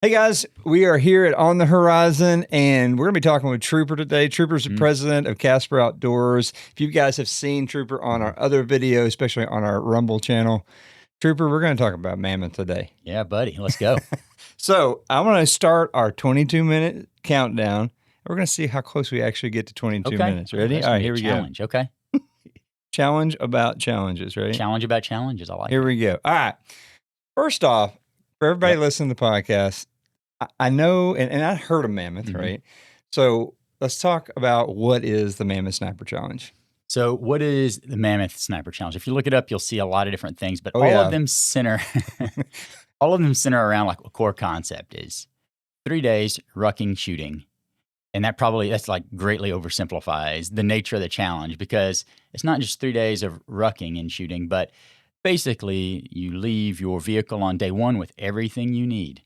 Hey guys, we are here at On the Horizon, and we're going to be talking with Trouper today. Trouper's the president of Casper Outdoors. If you guys have seen Trouper on our other videos, especially on our Rumble channel, Trouper, we're going to talk about Mammoth today. Yeah, buddy, let's go. So I'm going to start our 22-minute countdown. We're going to see how close we actually get to 22 minutes. Ready? All right, here we go. Challenge, okay? Challenge about challenges, right? Challenge about challenges, I like Here we go. All right. First off, for everybody listening to the podcast, I know, and I heard of Mammoth, right? So let's talk about what is the Mammoth Sniper Challenge. So what is the Mammoth Sniper Challenge? If you look it up, you'll see a lot of different things, but all of them center around like a core concept is 3 days rucking shooting. And that's like greatly oversimplifies the nature of the challenge, because it's not just 3 days of rucking and shooting, but basically you leave your vehicle on day one with everything you need.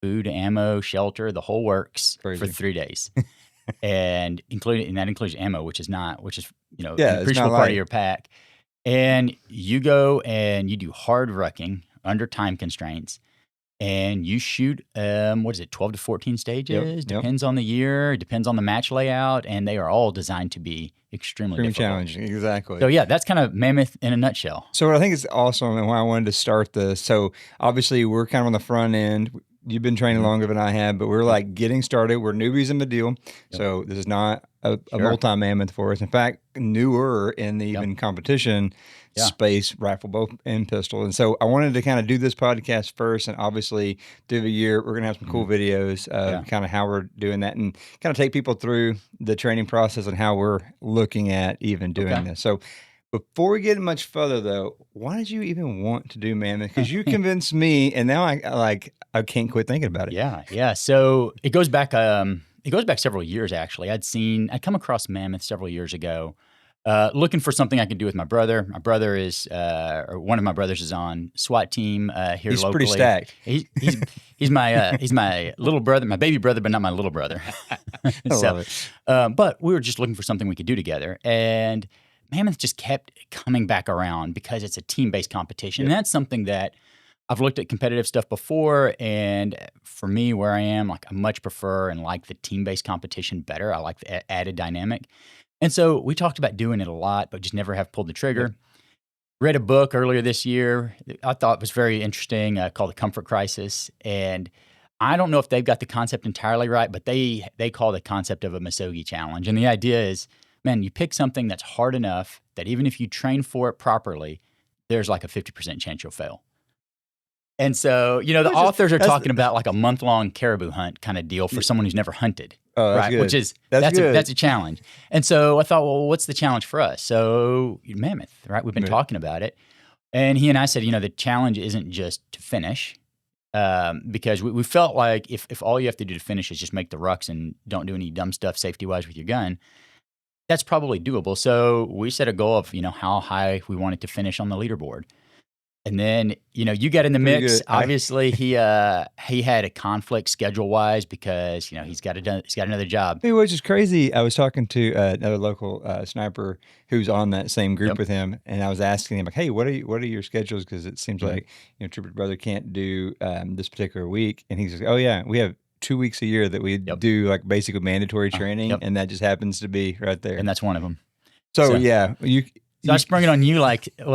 Food, ammo, shelter, the whole works for 3 days. And that includes ammo, which is an appreciable part of your pack. And you go and you do hard rucking under time constraints. And you shoot, 12 to 14 stages? Depends on the year, depends on the match layout, and they are all designed to be extremely difficult. Challenging, exactly. So yeah, that's kind of Mammoth in a nutshell. So what I think is awesome and why I wanted to start this, so obviously we're kind of on the front end. You've been training longer than I have, but we're like getting started. We're newbies in the deal. So this is not a multi-mammoth for us. In fact, newer in the even competition space, rifle, bow, and pistol. And so I wanted to kind of do this podcast first, and obviously through the year, we're going to have some cool videos of kind of how we're doing that and kind of take people through the training process and how we're looking at even doing this. So before we get much further, though, why did you even want to do Mammoth? Because you convinced me, and now I can't quit thinking about it. Yeah. So it goes back several years, actually. I'd come across Mammoth several years ago, looking for something I could do with my brother. My brother or one of my brothers is on SWAT team here He's locally. He's pretty stacked. He's my little brother, my baby brother, but not my little brother. I love it. But we were just looking for something we could do together, and Mammoth just kept coming back around because it's a team-based competition. And that's something that I've looked at competitive stuff before, and for me, where I am, like I much prefer and like the team-based competition better. I like the added dynamic. And so we talked about doing it a lot, but just never have pulled the trigger. Read a book earlier this year I thought was very interesting called The Comfort Crisis. And I don't know if they've got the concept entirely right, but they call the concept of a Misogi challenge. And the idea is, man, you pick something that's hard enough that even if you train for it properly, there's like a 50% chance you'll fail. And so, the authors are talking about like a month-long caribou hunt kind of deal for someone who's never hunted. Oh, that's good. Which is that's a challenge. And so I thought, well, what's the challenge for us? So Mammoth, right? We've been talking about it. And he and I said, the challenge isn't just to finish. Because we felt like if all you have to do to finish is just make the rucks and don't do any dumb stuff safety-wise with your gun, that's probably doable. So we set a goal of, how high we wanted to finish on the leaderboard. And then, you got in the mix. Obviously, he had a conflict schedule-wise because, he's got another job. Which is crazy. I was talking to another local sniper who's on that same group with him, and I was asking him, like, hey, what are your schedules? Because it seems like, Trooper's brother can't do this particular week. And he's like, oh, yeah, we have 2 weeks a year that we do like basically mandatory training, and that just happens to be right there. And that's one of them. So So I sprung it on you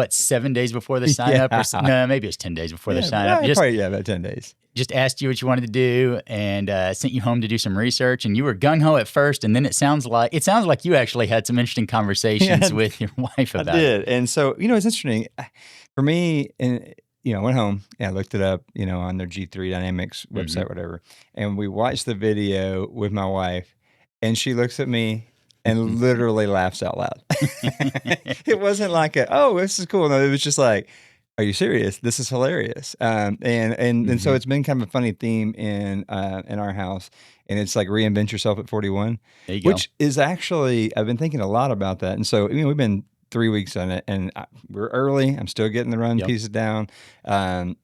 7 days before the sign up? Or no, maybe it was 10 days before the sign up. About 10 days. Just asked you what you wanted to do and sent you home to do some research. And you were gung-ho at first, and then it sounds like you actually had some interesting conversations with your wife about it. I did. And so, it's interesting. For me, and I went home and I looked it up, on their G3 Dynamics website, whatever. And we watched the video with my wife, and she looks at me and literally laughs out loud. It wasn't like this is cool. No, it was just like, are you serious? This is hilarious. And so it's been kind of a funny theme in our house. And it's like reinvent yourself at 41, which is actually, I've been thinking a lot about that. And so, we've been 3 weeks on it, and we're early. I'm still getting the run pieces down.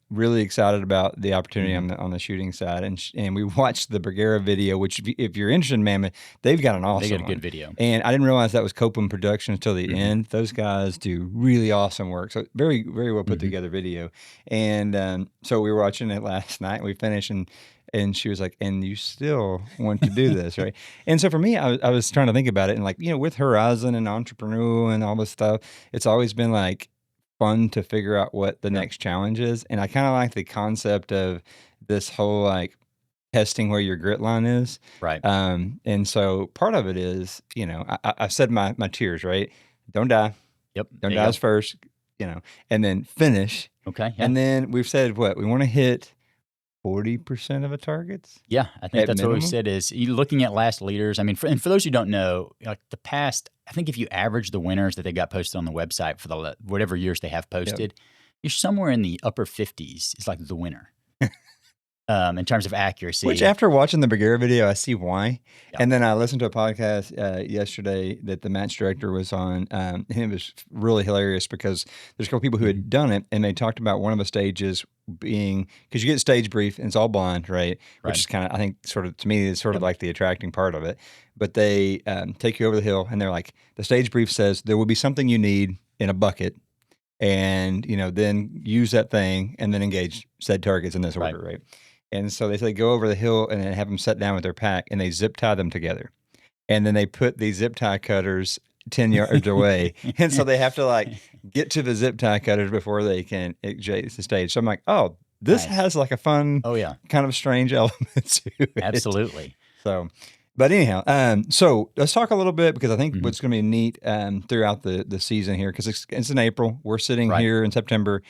Really excited about the opportunity on the shooting side. And we watched the Bergera video, which if you're interested in Mammoth, they've got an awesome They got a good video. And I didn't realize that was Copeland Productions until the end. Those guys do really awesome work. So very, very well put together video. And so we were watching it last night, and we finished, and And she was like, and you still want to do this, right? And so for me, I was trying to think about it, and like, with Horizon and entrepreneur and all this stuff, it's always been like fun to figure out what the Sure. next challenge is. And I kind of like the concept of this whole like testing where your grit line is. Right. And so part of it is, I said my tiers, right? Don't die. Yep. Don't There you die go. is first, and then finish. Okay. Yeah. And then we've said what? We want to hit 40% of a targets Yeah, I think at that's what we minimum. said is you looking at last leaders. I mean, and for those who don't know, like the past, I think if you average the winners that they got posted on the website for the whatever years they have posted, you're somewhere in the upper 50s is like the winner in terms of accuracy. Which after watching the Bagheera video, I see why. Yeah. And then I listened to a podcast yesterday that the match director was on, and it was really hilarious because there's a couple people who had done it, and they talked about one of the stages being, because you get stage brief and it's all blind, right? Right. Which is kind of, I think, sort of, to me, is sort of like the attracting part of it. But they take you over the hill, and they're like, the stage brief says there will be something you need in a bucket, and then use that thing and then engage said targets in this order, right? And so they say go over the hill and then have them sit down with their pack, and they zip tie them together. And then they put these zip tie cutters 10 yards away. And so they have to like get to the zip tie cutters before they can exit the stage. So I'm like, oh, this Nice. has like a fun, Oh yeah, kind of strange element to it. absolutely. So, but anyhow, so let's talk a little bit, because I think Mhm. what's going to be neat throughout the season here, because it's in April. We're sitting Right. here in September.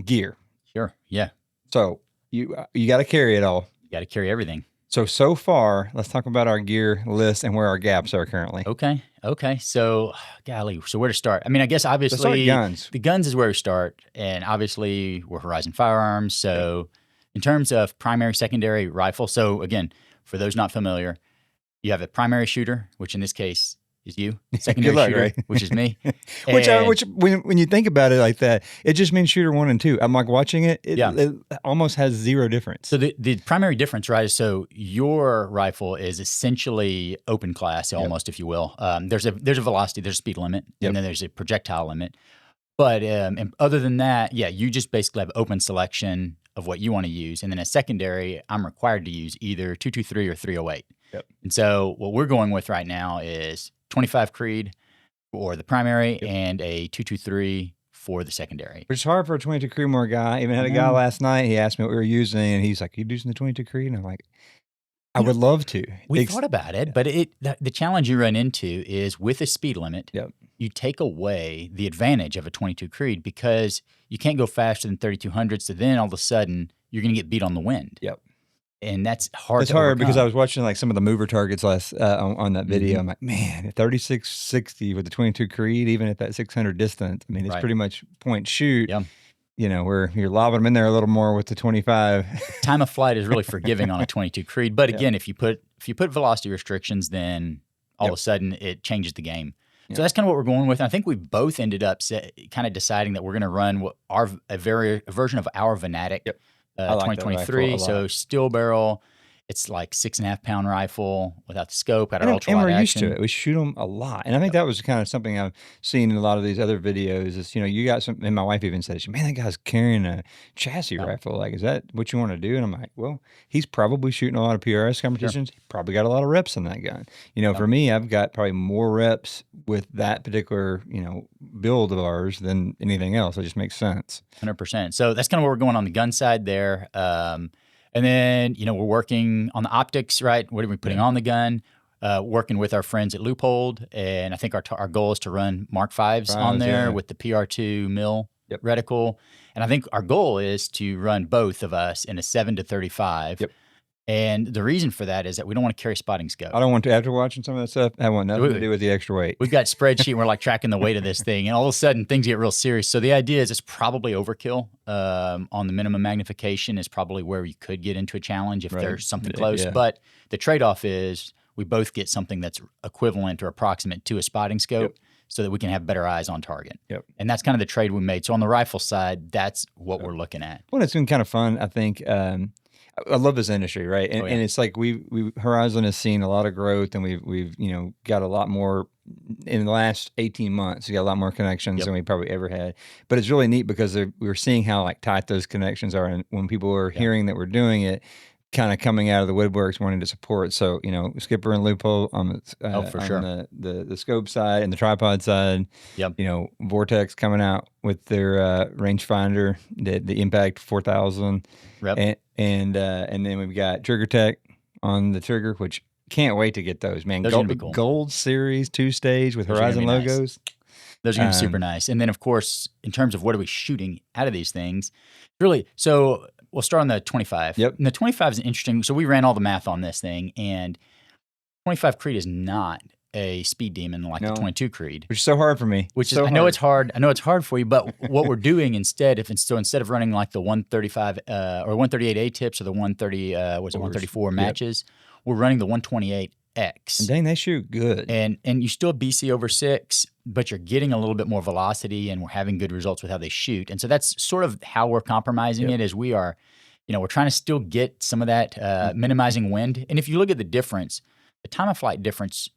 Gear. Sure. Yeah. So you got to carry it all. You got to carry everything. So far, let's talk about our gear list and where our gaps are currently. Okay. Okay. So, golly. So where to start? I mean, I guess Let's start obviously guns. the guns is where we start, and obviously we're Horizon Firearms. So, in terms of primary, secondary rifle. So again, for those not familiar, you have a primary shooter, which in this case is you. Secondary luck, shooter, right? which is me. Which And- when you think about it like that, it just means shooter 1 and 2. I'm like watching it. It, Yeah. it almost has zero difference. So the primary difference, right, is so your rifle is essentially open class, almost, if you will. There's a velocity, there's a speed limit, Yep. and then there's a projectile limit. But and other than that, yeah, you just basically have open selection of what you want to use. And then a secondary, I'm required to use either 223 or 308. Yep. And so what we're going with right now is 25 Creed for the primary and a 223 for the secondary. Which is hard for a 22 Creedmoor guy. I even had a guy last night. He asked me what we were using, and he's like, "You using the 22 Creed?" And I'm like, "I would love to." We thought about it, but the challenge you run into is with a speed limit, Yep. you take away the advantage of a 22 Creed because you can't go faster than 3200. So then all of a sudden you're going to get beat on the wind. Yep. And that's hard. It's to hard because I overcome. was watching like some of the mover targets last on that video. I'm like, man, 3660 with the 22 Creed, even at that 600 distance. I mean, it's Right. pretty much point shoot. Yeah. Where you're lobbing them in there a little more with the 25. Time of flight is really forgiving on a 22 Creed. But again, if you put velocity restrictions, then all of a sudden it changes the game. So that's kind of what we're going with. And I think we both ended up kind of deciding that we're going to run a version of our Venatic I like that 2023. rifle a So lot. steel barrel. It's like 6.5 pound rifle without the scope. Got our And, ultra and wide we're used action. to it. We shoot them a lot. And I think that was kind of something I've seen in a lot of these other videos is, you got some, and my wife even says, man, that guy's carrying a chassis rifle. Like, is that what you want to do? And I'm like, well, he's probably shooting a lot of PRS competitions. He probably got a lot of reps in that gun. For me, I've got probably more reps with that particular, build of ours than anything else. It just makes sense. 100%. So that's kind of where we're going on the gun side there. And then, we're working on the optics, right? What are we putting on the gun? Working with our friends at Loophole. And I think our goal is to run Mark 5s on there with the PR2 mil reticle. And I think our goal is to run both of us in a 7 to 35. Yep. And the reason for that is that we don't want to carry spotting scope. I don't want to, after watching some of that stuff, I want nothing to do with the extra weight. We've got spreadsheet and we're like tracking the weight of this thing, and all of a sudden things get real serious. So the idea is it's probably overkill on the minimum magnification is probably where you could get into a challenge if there's something close. Yeah. But the trade-off is we both get something that's equivalent or approximate to a spotting scope so that we can have better eyes on target. Yep. And that's kind of the trade we made. So on the rifle side, that's what we're looking at. Well, it's been kind of fun, I think. I love this industry, right? And, and it's like we Horizon has seen a lot of growth, and we've got a lot more in the last 18 months. We got a lot more connections than we probably ever had. But it's really neat because we're seeing how like tight those connections are, and when people are hearing that we're doing it, kind of coming out of the woodworks wanting to support. So, skipper and loophole on for on sure. the scope side and the tripod side. Yep. Vortex coming out with their rangefinder, the Impact 4000, Yep. and then we've got Trigger Tech on the trigger, which can't wait to get those, man. Those are gonna be cool. Gold Series 2-stage with Those are gonna Horizon be nice. logos. Those are going to be super nice. And then, of course, in terms of what are we shooting out of these things, really, so we'll start on the 25. Yep. And the 25 is interesting. So we ran all the math on this thing, and 25 Creed is not a speed demon like the 22 Creed. Which is so hard for me. I know it's hard. I know it's hard for you, but what we're doing instead, instead of running like the 135 or 138A tips or the 134 matches, we're running the 128X. And dang, they shoot good. And you still BC over 6, but you're getting a little bit more velocity, and we're having good results with how they shoot. And so that's sort of how we're compromising it, is we are, we're trying to still get some of that minimizing wind. And if you look at the difference, the time of flight difference,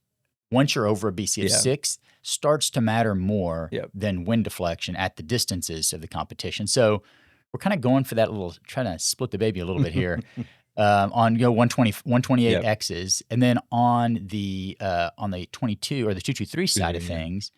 once you're over a BC of 6, starts to matter more than wind deflection at the distances of the competition. So we're kind of going for that trying to split the baby a little bit here. On 128 X's, and then on the 22 or the 223 side of things,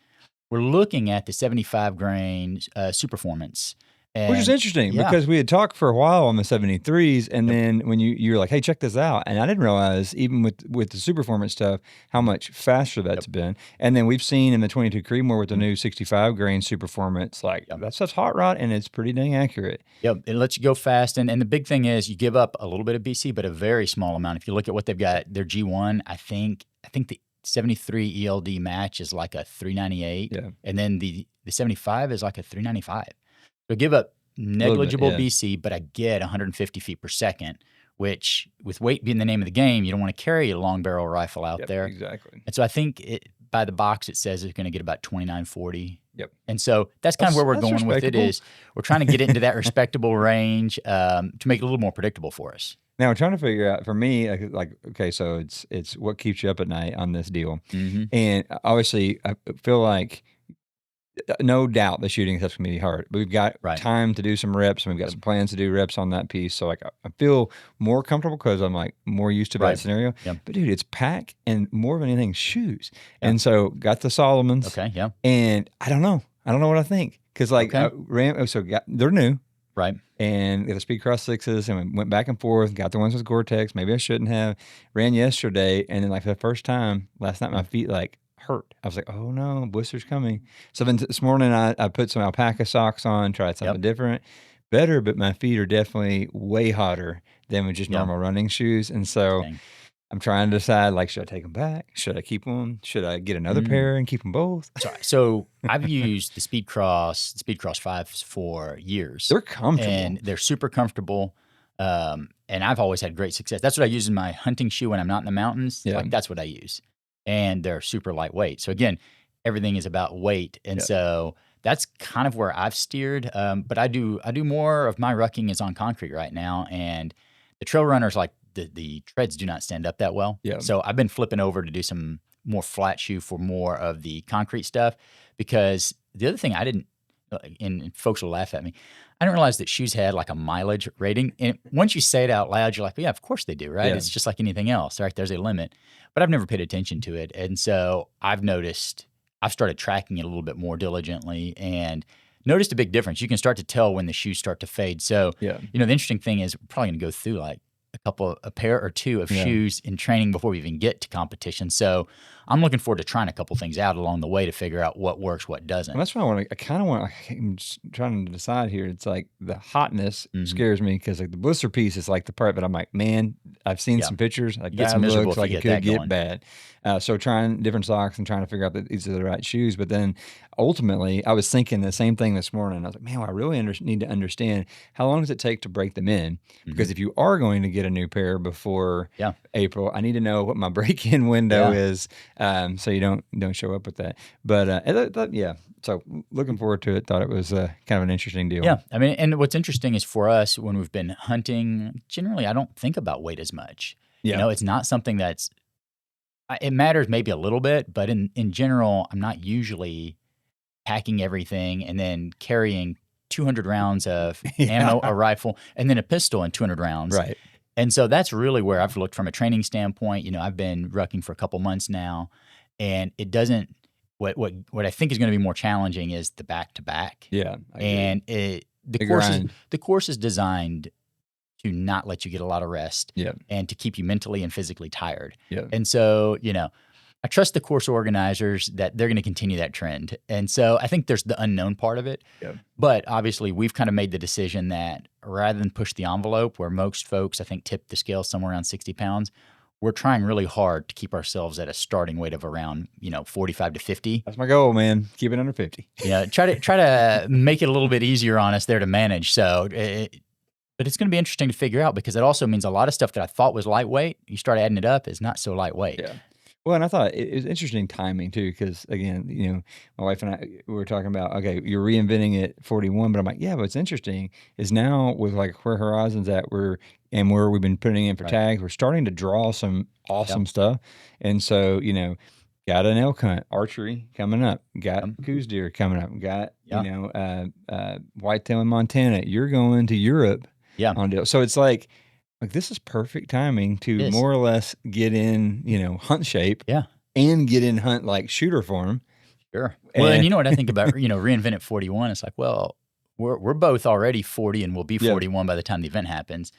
we're looking at the 75 grain Superformance. Which is interesting because we had talked for a while on the 73s, and then when you were like, "Hey, check this out," and I didn't realize even with the Superformance stuff how much faster that's been. And then we've seen in the 22 Creedmoor with the new 65 grain Superformance, like that stuff's hot rod and it's pretty dang accurate. Yep, it lets you go fast, and the big thing is you give up a little bit of BC, but a very small amount. If you look at what they've got, their G1, I think the 73 ELD match is like a 398, and then the 75 is like a 395. So give up negligible BC, but I get 150 feet per second, which with weight being the name of the game, you don't want to carry a long barrel rifle out there. Exactly. And so I think by the box, it says it's going to get about 2940. Yep. And so that's kind of where we're going with it, is we're trying to get it into that respectable range to make it a little more predictable for us. Now, I'm trying to figure out, for me, okay, so it's what keeps you up at night on this deal. And obviously, I feel like no doubt the shooting stuff's going to be hard. But we've got time to do some reps, and we've got some plans to do reps on that piece. So, like, I feel more comfortable because I'm, like, more used to that scenario. But, dude, it's pack and more than anything, shoes. And so, got the Solomons. Okay, And I don't know. I don't know what I think. Because, like, they're new. Right. And got the Speed Cross 6s, and we went back and forth, got the ones with Gore-Tex. Maybe I shouldn't have. Ran yesterday, and then, like, for the first time last night, my feet, like, hurt. I was like, oh no, blister's coming. So then this morning I put some alpaca socks on, tried something different, better, but my feet are definitely way hotter than with just normal running shoes. And so I'm trying to decide, like, should I take them back? Should I keep them? Should I get another pair and keep them both? So I've used the Speed Cross 5s for years. They're comfortable. And they're super comfortable. And I've always had great success. That's what I use in my hunting shoe when I'm not in the mountains. Like, that's what I use. And they're super lightweight. So again, everything is about weight. And so that's kind of where I've steered. But I do more of my rucking is on concrete right now. And the trail runners, like the treads do not stand up that well. So I've been flipping over to do some more flat shoe for more of the concrete stuff, because the other thing I didn't, and folks will laugh at me, I didn't realize that shoes had like a mileage rating. And once you say it out loud, you're like, well, yeah, of course they do, right? It's just like anything else, right? There's a limit. But I've never paid attention to it. And so I've started tracking it a little bit more diligently and noticed a big difference. You can start to tell when the shoes start to fade. So, the interesting thing is we're probably going to go through like a pair or two of shoes in training before we even get to competition. So I'm looking forward to trying a couple things out along the way to figure out what works, what doesn't. Well, that's what I'm just trying to decide here. It's like the hotness scares me, because like the blister piece is like the part, but I'm like, man, I've seen some pictures. Like that looks like it could get bad. So trying different socks and trying to figure out that these are the right shoes. But then ultimately, I was thinking the same thing this morning. I was like, man, I really need to understand, how long does it take to break them in? Because if you are going to get a new pair before April, I need to know what my break-in window is, so you don't show up with that. But so looking forward to it. Thought it was kind of an interesting deal. Yeah, I mean, and what's interesting is for us, when we've been hunting, generally I don't think about weight as much. It's not something that's, it matters maybe a little bit, but in general, I'm not usually packing everything and then carrying 200 rounds of ammo, a rifle, and then a pistol and 200 rounds. Right. And so that's really where I've looked from a training standpoint. I've been rucking for a couple months now, and it doesn't. What I think is going to be more challenging is the back to back. Yeah, I agree. And the course is designed to not let you get a lot of rest, and to keep you mentally and physically tired. And so, I trust the course organizers that they're going to continue that trend. And so I think there's the unknown part of it. But obviously, we've kind of made the decision that rather than push the envelope, where most folks, I think, tip the scale somewhere around 60 pounds, we're trying really hard to keep ourselves at a starting weight of around, 45 to 50. That's my goal, man. Keep it under 50. Try to make it a little bit easier on us there to manage. So, but it's going to be interesting to figure out, because it also means a lot of stuff that I thought was lightweight, you start adding it up, is not so lightweight. Yeah. Well, and I thought it was interesting timing too, because again, my wife and I, we were talking about, okay, you're reinventing at 41, but I'm like, yeah, but what's interesting is now with like where Horizon's at, and where we've been putting in for tags, we're starting to draw some awesome stuff. And so, got an elk hunt, archery coming up, got coos deer coming up, got, whitetail in Montana. You're going to Europe on deal. So it's like this is perfect timing to more or less get in, hunt shape and get in hunt like shooter form. Sure. Well, and you know what I think about, Reinvent at 41? It's like, well, we're both already 40 and we'll be 41 by the time the event happens.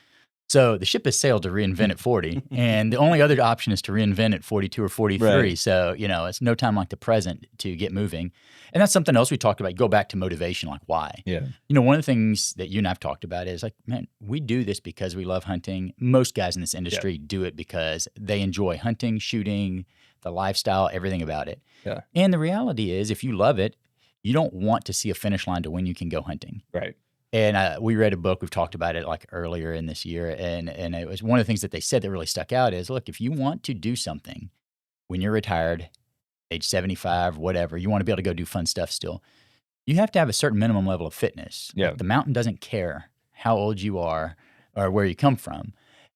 So the ship has sailed to Reinvent at 40, and the only other option is to reinvent at 42 or 43. Right. So, it's no time like the present to get moving. And that's something else we talked about. Go back to motivation, like why. Yeah. One of the things that you and I've talked about is like, man, we do this because we love hunting. Most guys in this industry do it because they enjoy hunting, shooting, the lifestyle, everything about it. Yeah. And the reality is, if you love it, you don't want to see a finish line to when you can go hunting. Right. And we read a book, we've talked about it like earlier in this year, and it was one of the things that they said that really stuck out is, look, if you want to do something when you're retired, age 75, whatever, you want to be able to go do fun stuff still, you have to have a certain minimum level of fitness. Yeah. Like the mountain doesn't care how old you are or where you come from.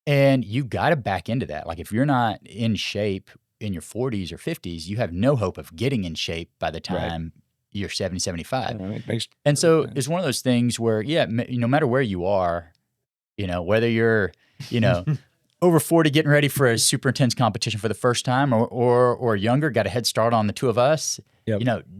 And you got to back into that. Like if you're not in shape in your 40s or 50s, you have no hope of getting in shape by the time you're 70, 75. And so it's one of those things where, no matter where you are, whether you're, over 40 getting ready for a super intense competition for the first time or younger, got a head start on the two of us,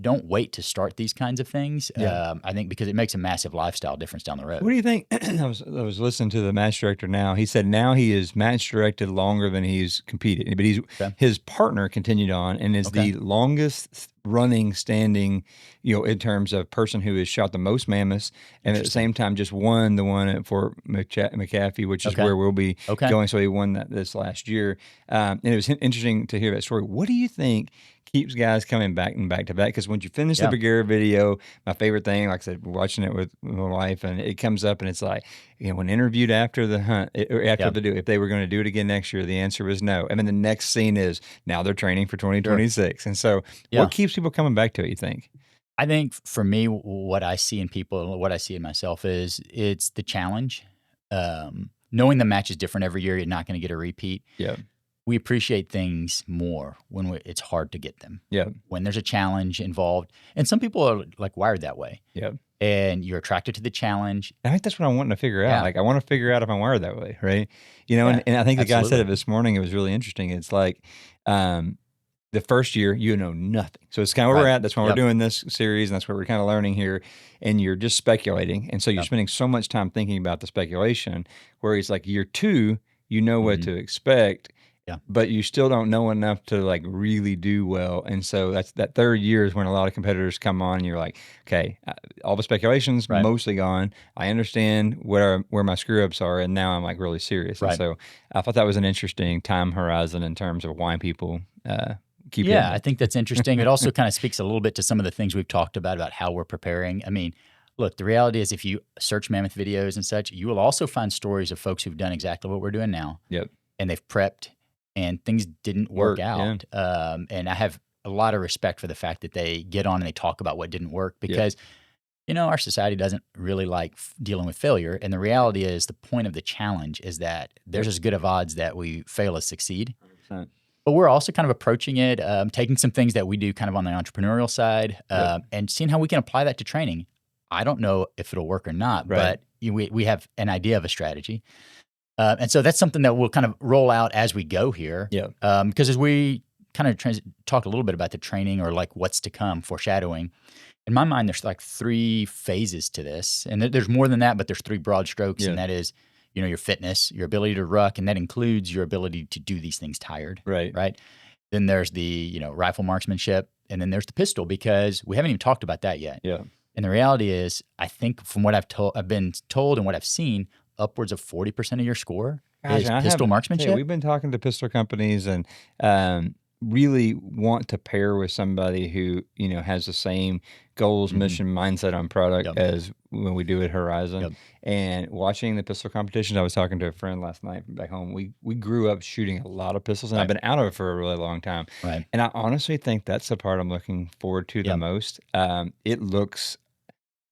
don't wait to start these kinds of things. I think because it makes a massive lifestyle difference down the road. What do you think? I was listening to the match director now. He said now he is match directed longer than he's competed, but his partner continued on and is the longest running, standing, in terms of person who has shot the most mammoths, and at the same time just won the one at Fort McAfee, which is where we'll be going. So he won that this last year, and it was interesting to hear that story. What do you think keeps guys coming back and back to back? Because when you finish the Bagheera video, my favorite thing, like I said, watching it with my wife, and it comes up and it's like, when interviewed after the hunt, or after the do, if they were going to do it again next year, the answer was no. And then the next scene is now they're training for 2026. Sure. And so what keeps people coming back to it, you think? I think for me, what I see in people, what I see in myself is it's the challenge. Knowing the match is different every year, you're not going to get a repeat. Yeah. We appreciate things more when it's hard to get them. Yeah. When there's a challenge involved. And some people are like wired that way. Yeah. And you're attracted to the challenge. I think that's what I'm wanting to figure out. Yeah. Like I want to figure out if I'm wired that way, right? And I think the guy said it this morning. It was really interesting. It's like the first year, nothing. So it's kind of where we're at. That's why we're doing this series, and that's what we're kind of learning here. And you're just speculating. And so you're spending so much time thinking about the speculation, where it's like year two, what to expect. Yeah. But you still don't know enough to like really do well. And so that's that third year is when a lot of competitors come on and you're like, okay, all the speculation's mostly gone. I understand where my screw ups are. And now I'm like really serious. Right. And so I thought that was an interesting time horizon in terms of why people keep Yeah, I think that's interesting. It also kind of speaks a little bit to some of the things we've talked about how we're preparing. I mean, look, the reality is if you search mammoth videos and such, you will also find stories of folks who've done exactly what we're doing now. Yep. And they've prepped. And things didn't work out. Yeah. And I have a lot of respect for the fact that they get on and they talk about what didn't work because, our society doesn't really like dealing with failure. And the reality is the point of the challenge is that there's as good of odds that we fail as succeed. 100%. But we're also kind of approaching it, taking some things that we do kind of on the entrepreneurial side and seeing how we can apply that to training. I don't know if it'll work or not, but we have an idea of a strategy. And so that's something that we'll kind of roll out as we go here. Yeah. Because as we kind of talk a little bit about the training or like what's to come, foreshadowing, in my mind, there's like 3 phases to this. And there's more than that, but there's 3 broad strokes. Yeah. And that is, your fitness, your ability to ruck, and that includes your ability to do these things tired. Right. Then there's the, rifle marksmanship, and then there's the pistol, because we haven't even talked about that yet. Yeah. And the reality is, I think from what I've been told and what I've seen, upwards of 40% of your score is pistol marksmanship. We've been talking to pistol companies and really want to pair with somebody who, has the same goals, mission, mindset on product as when we do at Horizon. And watching the pistol competitions, I was talking to a friend last night back home. We grew up shooting a lot of pistols, and I've been out of it for a really long time. Right. And I honestly think that's the part I'm looking forward to the most. It looks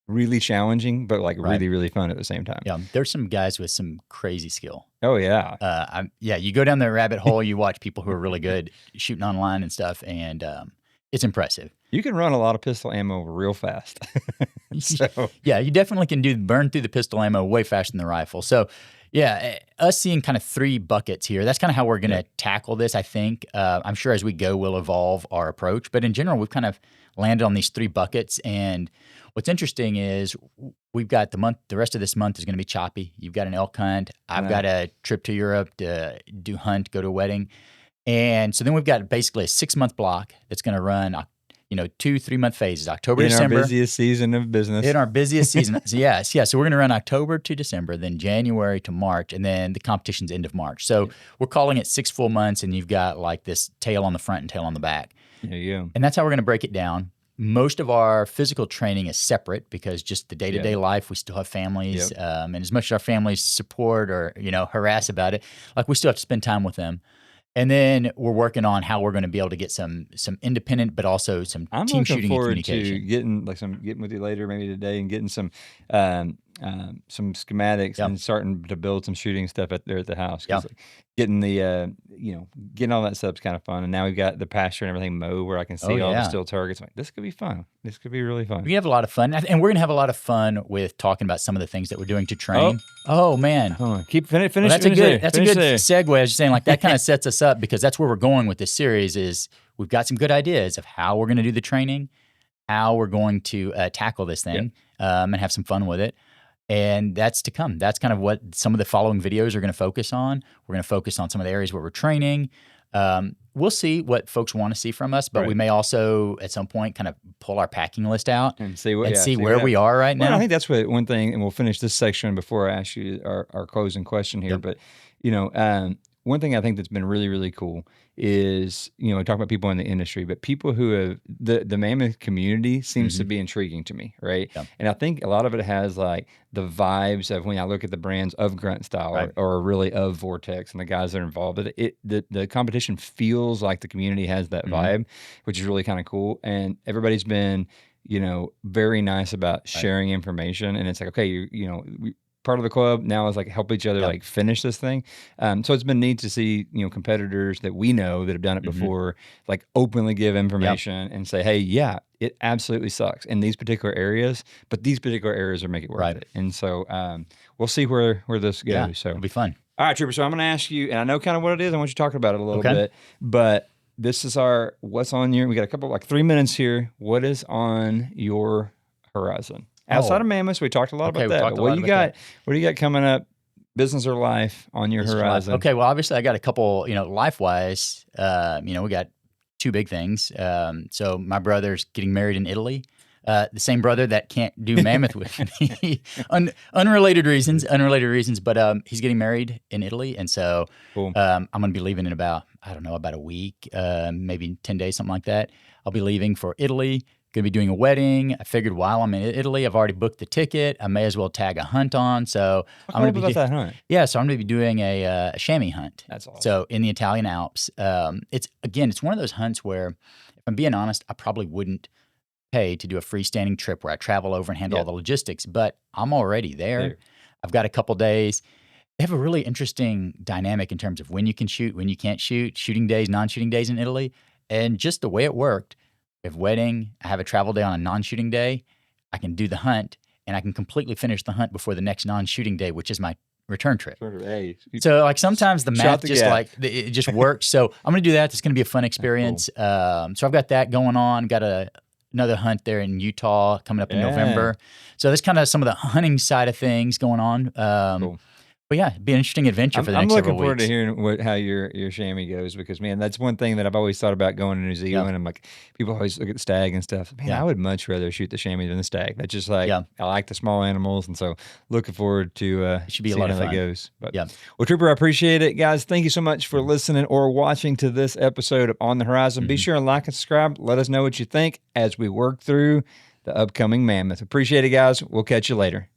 really challenging, but like really, really fun at the same time. Yeah, there's some guys with some crazy skill. Oh yeah. You go down the rabbit hole, you watch people who are really good shooting online and stuff, and it's impressive. You can run a lot of pistol ammo real fast. So. Yeah, you definitely can burn through the pistol ammo way faster than the rifle. So yeah, us seeing kind of 3 buckets here, that's kind of how we're going to tackle this, I think. I'm sure as we go, we'll evolve our approach. But in general, we've kind of landed on these 3 buckets. And what's interesting is we've got the rest of this month is going to be choppy. You've got an elk hunt. I've got a trip to Europe to go to a wedding. And so then we've got basically a 6-month block that's going to run 2-3 month phases, October, December. In our busiest season of business. In our busiest season. So yes. So we're going to run October to December, then January to March, and then the competition's end of March. So we're calling it 6 full months, and you've got like this tail on the front and tail on the back. Yeah. And that's how we're going to break it down. Most of our physical training is separate because just the day-to-day life, we still have families. And as much as our families support or, harass about it, like we still have to spend time with them. And then we're working on how we're going to be able to get some independent, but also some team shooting and communication. I'm looking forward to getting with you later, maybe today, and getting some schematics and starting to build some shooting stuff there at the house. Getting the getting all that stuff's kind of fun. And now we've got the pasture and everything mowed where I can see all the still targets. I'm like, this could be fun. This could be really fun. We have a lot of fun, and we're going to have a lot of fun with talking about some of the things that we're doing to train. Oh man, keep finish. That's a good segue. I was just saying, like that kind of sets us up because that's where we're going with this series. Is we've got some good ideas of how we're going to do the training, how we're going to tackle this thing, and have some fun with it. And that's to come. That's kind of what some of the following videos are going to focus on. We're going to focus on some of the areas where we're training. We'll see what folks want to see from us, but we may also at some point kind of pull our packing list out and see where we are right now. I think that's one thing, and we'll finish this section before I ask you our closing question here. But one thing I think that's been really, really cool is, talk about people in the industry, but people who have the Mammoth community seems to be intriguing to me, right? Yep. And I think a lot of it has like the vibes of when I look at the brands of Grunt Style or really of Vortex and the guys that are involved in it. The competition feels like the community has that vibe, which is really kind of cool. And everybody's been, very nice about sharing information. And it's like, okay, part of the club now is like help each other like finish this thing. So it's been neat to see, competitors that we know that have done it before, like openly give information and say, hey, it absolutely sucks in these particular areas, but these particular areas will make it worth it. And so we'll see where this goes. Yeah, so it'll be fun. All right, Trooper. So I'm going to ask you, and I know kind of what it is. I want you to talk about it a little bit, but this is what's on your, we got a couple, like 3 minutes here. What is on your horizon? Outside of Mammoth, we talked a lot about that. But what do you got? What do you got coming up, business or life, on your horizon? Okay, well, obviously, I got a couple. Life-wise, we got 2 big things. So my brother's getting married in Italy. The same brother that can't do Mammoth with me, unrelated reasons. But he's getting married in Italy, and so I'm going to be leaving in about a week, maybe 10 days, something like that. I'll be leaving for Italy. Going to be doing a wedding. I figured while I'm in Italy, I've already booked the ticket. I may as well tag a hunt on. So I'm going to be that hunt. Yeah, so I'm going to be doing a chamois hunt. That's awesome. So in the Italian Alps, it's one of those hunts where, if I'm being honest, I probably wouldn't pay to do a freestanding trip where I travel over and handle all the logistics. But I'm already there. I've got a couple days. They have a really interesting dynamic in terms of when you can shoot, when you can't shoot, shooting days, non-shooting days in Italy, and just the way it worked. If wedding, I have a travel day on a non-shooting day, I can do the hunt, and I can completely finish the hunt before the next non-shooting day, which is my return trip. Hey, So like sometimes the Shot math the just gap. like it just works. So I'm gonna do that. It's gonna be a fun experience. So I've got that going on. Got another hunt there in Utah coming up in November. So that's kind of some of the hunting side of things going on. Cool. But yeah, it'd be an interesting adventure for the I'm next looking several forward weeks. to hearing how your chamois goes, because man, that's one thing that I've always thought about going to New Zealand. I'm like, people always look at the stag and stuff. Man, I would much rather shoot the chamois than the stag. That's just like, I like the small animals, and so looking forward to It should be a seeing lot how of that fun. goes. But well, Trooper, I appreciate it, guys. Thank you so much for listening or watching to this episode of On the Horizon. Be sure and like and subscribe. Let us know what you think as we work through the upcoming Mammoth. Appreciate it, guys. We'll catch you later.